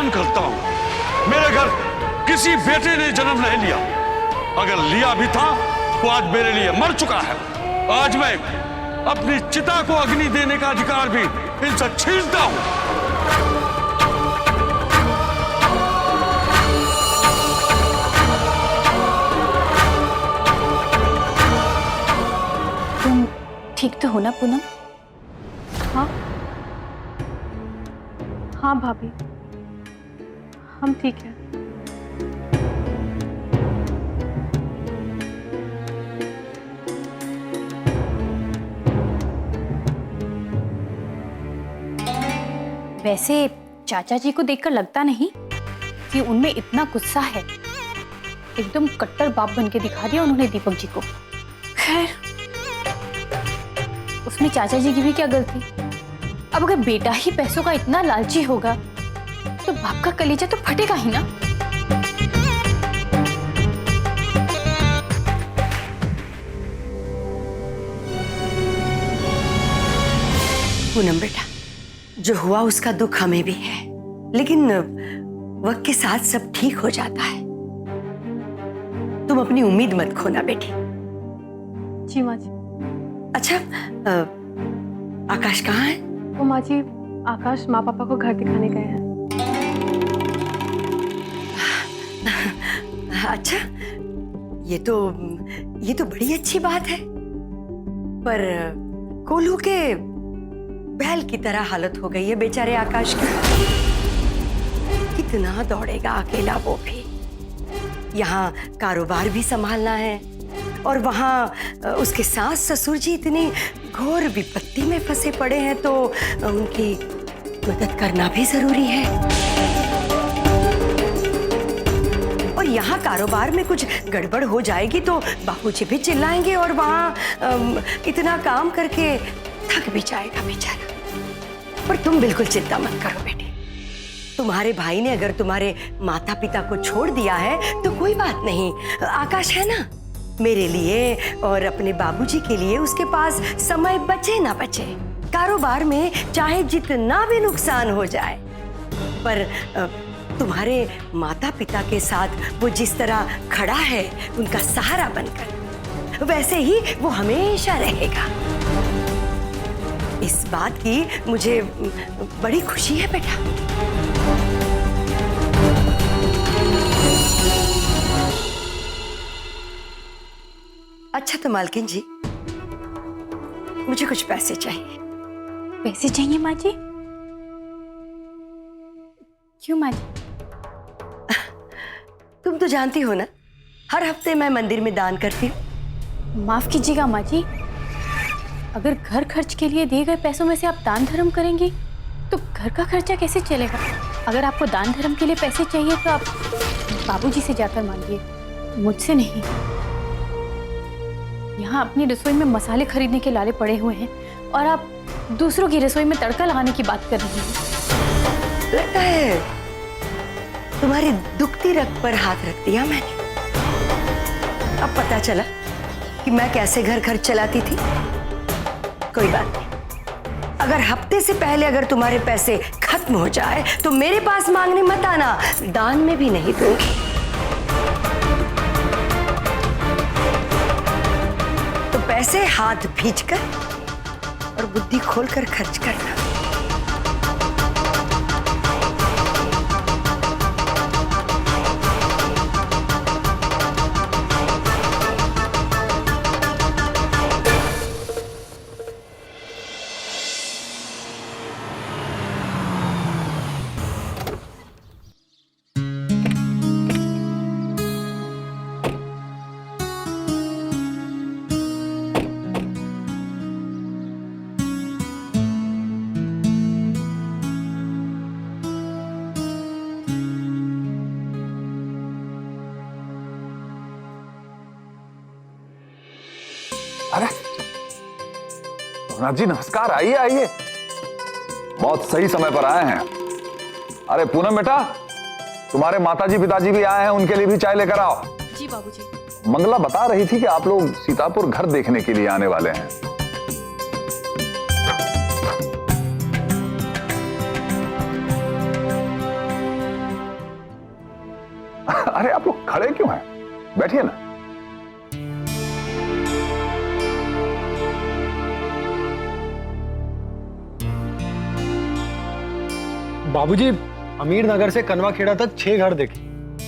ऐलान करता हूं, मेरे घर किसी बेटे ने जन्म नहीं लिया। अगर लिया भी था तो आज मेरे लिए मर चुका है। आज मैं अपनी चिता को अग्नि देने का अधिकार भी इनसे छीनता हूं। तुम ठीक तो हो ना पूनम? हाँ हाँ भाभी, हम ठीक हैं। वैसे चाचा जी को देखकर लगता नहीं कि उनमें इतना गुस्सा है। एकदम कट्टर बाप बन के दिखा दिया उन्होंने दीपक जी को। खैर, उसमें चाचा जी की भी क्या गलती? अब अगर बेटा ही पैसों का इतना लालची होगा तो बाप का कलेजा तो फटेगा ही ना। पूनम बेटा, जो हुआ उसका दुख हमें भी है, लेकिन वक्त के साथ सब ठीक हो जाता है। तुम अपनी उम्मीद मत खोना बेटी। जी माँ जी। अच्छा, आकाश कहाँ है? वो माँ जी, आकाश माँ पापा को घर दिखाने गए हैं। अच्छा, ये तो बड़ी अच्छी बात है। पर कोल्हू के बैल की तरह हालत हो गई है बेचारे आकाश की। कितना दौड़ेगा अकेला वो भी। यहाँ कारोबार भी संभालना है और वहाँ उसके सास ससुर जी इतनी घोर विपत्ति में फंसे पड़े हैं, तो उनकी मदद करना भी जरूरी है। और यहाँ कारोबार में कुछ गड़बड़ हो जाएगी तो बाबूजी भी चिल्लाएंगे और वहाँ इतना काम करके थक भी जाएगा बेचारा। पर तुम बिल्कुल चिंता मत करो बेटी। तुम्हारे भाई ने अगर तुम्हारे माता पिता को छोड़ दिया है तो कोई बात नहीं। आकाश है ना, मेरे लिए और अपने बाबूजी के लिए उसके पास समय बचे ना बचे। कारोबार में चाहे जितना भी नुकसान हो जाए, पर तुम्हारे माता पिता के साथ वो जिस तरह खड़ा है उनका सहारा बनकर, वैसे ही वो हमेशा रहेगा। इस बात की मुझे बड़ी खुशी है बेटा। अच्छा तो मालकिन जी, मुझे कुछ पैसे चाहिए। पैसे चाहिए माँ जी? क्यों माँ जी? तुम तो जानती हो ना, हर हफ्ते मैं मंदिर में दान करती हूँ। माफ कीजिएगा माँ जी, अगर घर खर्च के लिए दिए गए पैसों में से आप दान धर्म करेंगी तो घर का खर्चा कैसे चलेगा? अगर आपको दान धर्म के लिए पैसे चाहिए तो आप बाबूजी से जाकर मांगिए, मुझसे नहीं। यहाँ अपनी रसोई में मसाले खरीदने के लाले पड़े हुए हैं और आप दूसरों की रसोई में तड़का लगाने की बात कर रही हैं। लगता है तुम्हारी दुखती रग पर हाथ रख दिया मैंने। अब पता चला कि मैं कैसे घर खर्च चलाती थी। कोई बात नहीं, अगर हफ्ते से पहले अगर तुम्हारे पैसे खत्म हो जाए तो मेरे पास मांगने मत आना, दान में भी नहीं दूंगी। तो पैसे हाथ भींचकर और बुद्धि खोलकर खर्च करना। अरे रघुनाथ जी नमस्कार, आइए आइए, बहुत सही समय पर आए हैं। अरे पूनम बेटा, तुम्हारे माताजी पिताजी भी आए हैं, उनके लिए भी चाय लेकर आओ। जी बाबूजी। मंगला बता रही थी कि आप लोग सीतापुर घर देखने के लिए आने वाले हैं। अरे आप लोग खड़े क्यों हैं? बैठिए ना। बाबूजी, अमीर नगर से कनवा खेड़ा तक 6 घर देखे।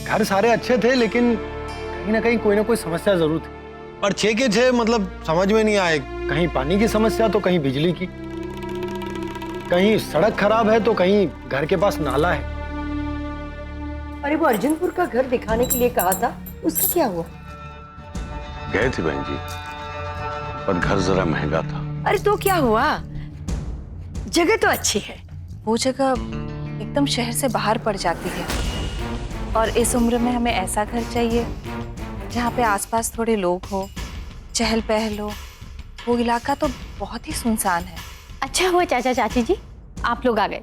घर सारे अच्छे थे, लेकिन कहीं ना कहीं कोई ना कोई समस्या जरूर थी। और 6 के 6 मतलब समझ में नहीं आए। कहीं पानी की समस्या तो कहीं बिजली की, कहीं सड़क खराब है तो कहीं घर के पास नाला है। अरे वो अर्जुनपुर का घर दिखाने के लिए कहा था, उसका क्या हुआ? गए थे बहन जी, पर घर जरा महंगा था। अरे तो क्या हुआ? जगह तो अच्छी है। वो जगह एकदम शहर से बाहर पड़ जाती है, और इस उम्र में हमें ऐसा घर चाहिए जहाँ पे आसपास थोड़े लोग हो, चहल पहल हो। वो इलाका तो बहुत ही सुनसान है। अच्छा हुआ चाचा चाची जी आप लोग आ गए।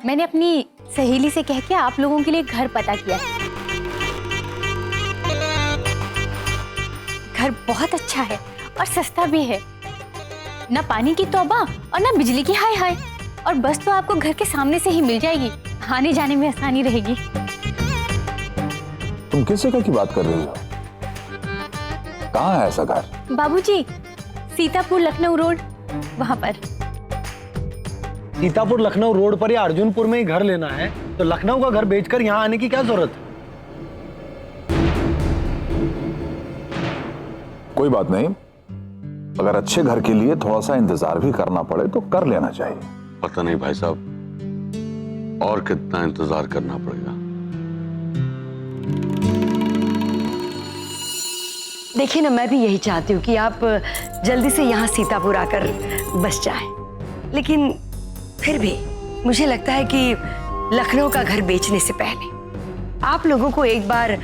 मैंने अपनी सहेली से कह के आप लोगों के लिए घर पता किया है। घर बहुत अच्छा है और सस्ता भी है। ना पानी की तौबा और ना बिजली की हाय हाय। और बस तो आपको घर के सामने से ही मिल जाएगी, आने जाने में आसानी रहेगी। तुम किस जगह की बात कर रही हो? कहाँ है ऐसा घर? बाबूजी, सीतापुर लखनऊ रोड, वहां पर। सीतापुर लखनऊ रोड पर या अर्जुनपुर में ही घर लेना है तो लखनऊ का घर बेचकर यहाँ आने की क्या जरूरत है? कोई बात नहीं, अगर अच्छे घर के लिए थोड़ा सा इंतजार भी करना पड़े तो कर लेना चाहिए। पता नहीं भाई साहब, और कितना इंतजार करना पड़ेगा। देखिए ना, मैं भी यही चाहती हूँ कि आप जल्दी से यहाँ सीतापुर आकर बस जाएं। लेकिन फिर भी मुझे लगता है कि लखनऊ का घर बेचने से पहले आप लोगों को एक बार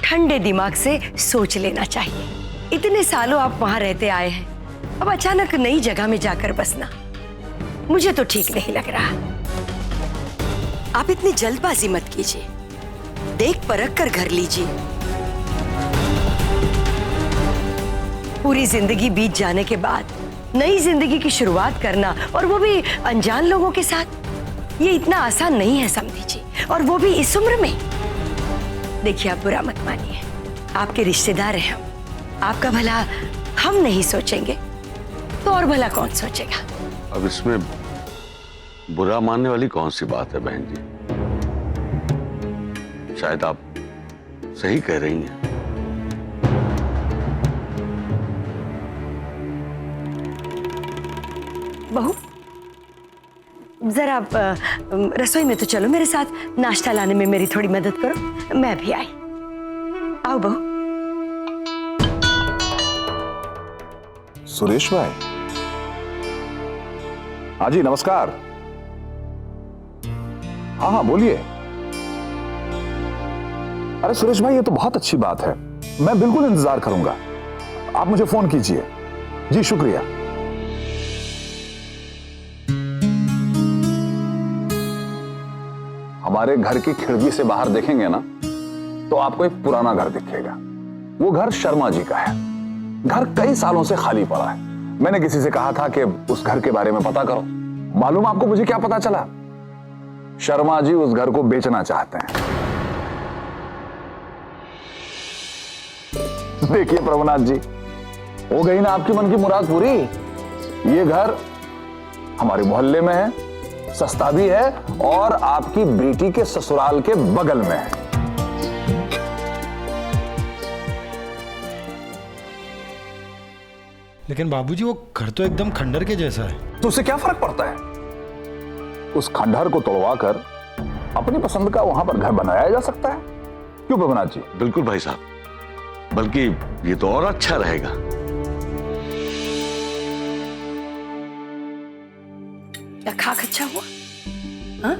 ठंडे दिमाग से सोच लेना चाहिए। इतने सालों आप वहां रहते आए हैं, अब अचानक नई जगह में जाकर बसना मुझे तो ठीक नहीं लग रहा। आप इतनी जल्दबाजी मत कीजिए, देख परख कर घर लीजिए। पूरी जिंदगी बीत जाने के बाद नई जिंदगी की शुरुआत करना, और वो भी अनजान लोगों के साथ, ये इतना आसान नहीं है समझी जी, और वो भी इस उम्र में। देखिए, आप बुरा मत मानिए, आपके रिश्तेदार हैं हम। आपका भला हम नहीं सोचेंगे तो और भला कौन सोचेगा? अब इसमें बुरा मानने वाली कौन सी बात है बहन जी? शायद आप सही कह रही हैं। बहू, जरा रसोई में तो चलो मेरे साथ, नाश्ता लाने में मेरी थोड़ी मदद करो। मैं भी आई। आओ बहू। सुरेश भाई? हाँ जी, नमस्कार। हाँ हाँ बोलिए। अरे सुरेश भाई, ये तो बहुत अच्छी बात है, मैं बिल्कुल इंतजार करूंगा। आप मुझे फोन कीजिए। जी शुक्रिया। हमारे घर की खिड़की से बाहर देखेंगे ना तो आपको एक पुराना घर दिखेगा। वो घर शर्मा जी का है। घर कई सालों से खाली पड़ा है। मैंने किसी से कहा था कि उस घर के बारे में पता करो। मालूम आपको मुझे क्या पता चला? शर्मा जी उस घर को बेचना चाहते हैं। देखिए प्रभुनाथ जी, हो गई ना आपकी मन की मुराद पूरी। ये घर हमारे मोहल्ले में है, सस्ता भी है, और आपकी बेटी के ससुराल के बगल में है। लेकिन बाबूजी, वो घर तो एकदम खंडर के जैसा है। तो उससे क्या फर्क पड़ता है? उस खंडहर को तोड़वाकर अपनी पसंद का वहां पर घर बनाया जा सकता है। क्यों प्रभुनाथ जी? बिल्कुल भाई साहब, बल्कि ये तो और अच्छा रहेगा। क्या खाक अच्छा हुआ? हाँ?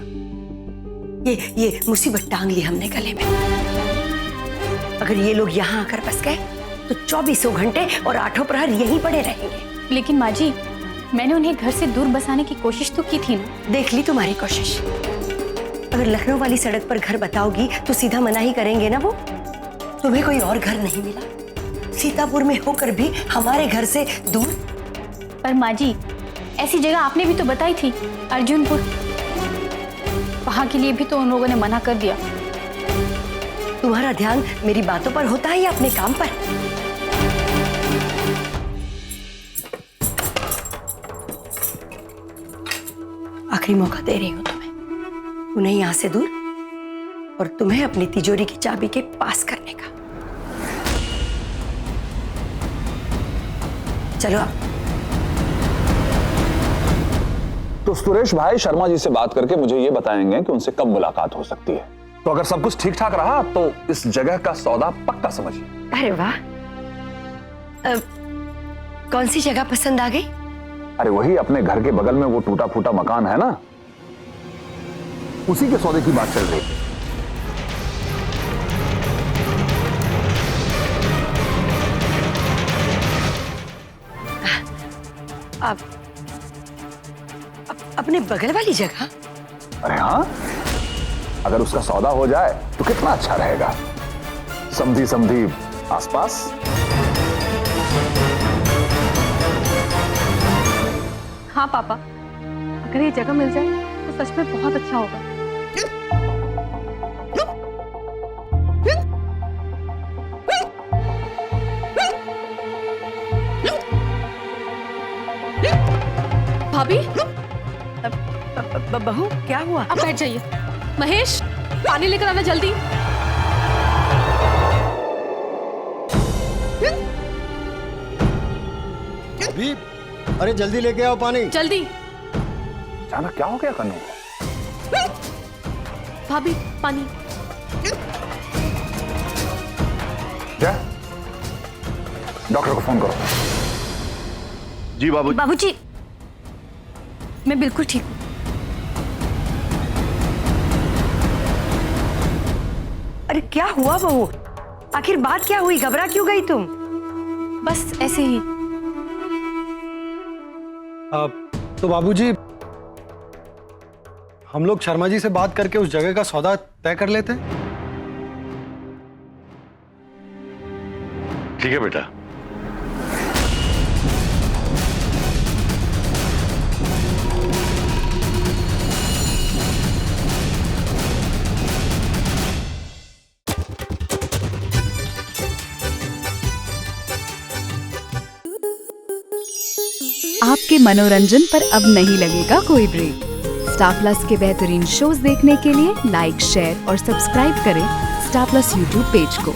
ये मुसीबत टांग ली हमने गले में। अगर ये लोग यहाँ आकर बस गए तो 24 घंटे और 8 प्रहर यहीं पड़े रहेंगे। लेकिन माँ जी, मैंने उन्हें घर से दूर बसाने की कोशिश तो की थी ना। देख ली तुम्हारी कोशिश। अगर लखनऊ वाली सड़क पर घर बताओगी तो सीधा मना ही करेंगे ना वो। तुम्हें कोई और घर नहीं मिला, सीतापुर में होकर भी हमारे घर से दूर। पर माँ जी, ऐसी जगह आपने भी तो बताई थी, अर्जुनपुर। वहां के लिए भी तो उन लोगों ने मना कर दिया। तुम्हारा ध्यान मेरी बातों पर होता है या अपने काम पर? आखिरी मौका दे रही हूं तुम्हें, उन्हें यहां से दूर और तुम्हें अपनी तिजोरी की चाबी के पास करने का। चलो अब। तो सुरेश भाई शर्मा जी से बात करके मुझे ये बताएंगे कि उनसे कब मुलाकात हो सकती है। तो अगर सब कुछ ठीक ठाक रहा तो इस जगह का सौदा पक्का समझिए। अरे वाह, कौन सी जगह पसंद आ गई? अरे वही अपने घर के बगल में वो टूटा फूटा मकान है ना, उसी के सौदे की बात चल रही है। अपने बगल वाली जगह? अरे हाँ, अगर उसका सौदा हो जाए तो कितना अच्छा रहेगा। समधी समधी आसपास। हाँ पापा, अगर ये जगह मिल जाए तो सच में बहुत अच्छा होगा। भाभी, बहू क्या हुआ? आप बैठ जाइए। महेश, पानी लेकर आना जल्दी। अभी अरे जल्दी लेके आओ पानी। जल्दी। जाना क्या हो गया कन्नू? भाभी, पानी। क्या? डॉक्टर को फोन करो। जी बाबूजी। बाबूजी, मैं बिल्कुल ठीक हूँ। अरे क्या हुआ बहू? आखिर बात क्या हुई? घबरा क्यों गई तुम? बस ऐसे ही। तो बाबूजी, हम लोग शर्मा जी से बात करके उस जगह का सौदा तय कर लेते हैं। ठीक है बेटा। आपके मनोरंजन पर अब नहीं लगेगा कोई ब्रेक। स्टार प्लस के बेहतरीन शोज देखने के लिए लाइक, शेयर और सब्सक्राइब करें स्टार प्लस यूट्यूब पेज को।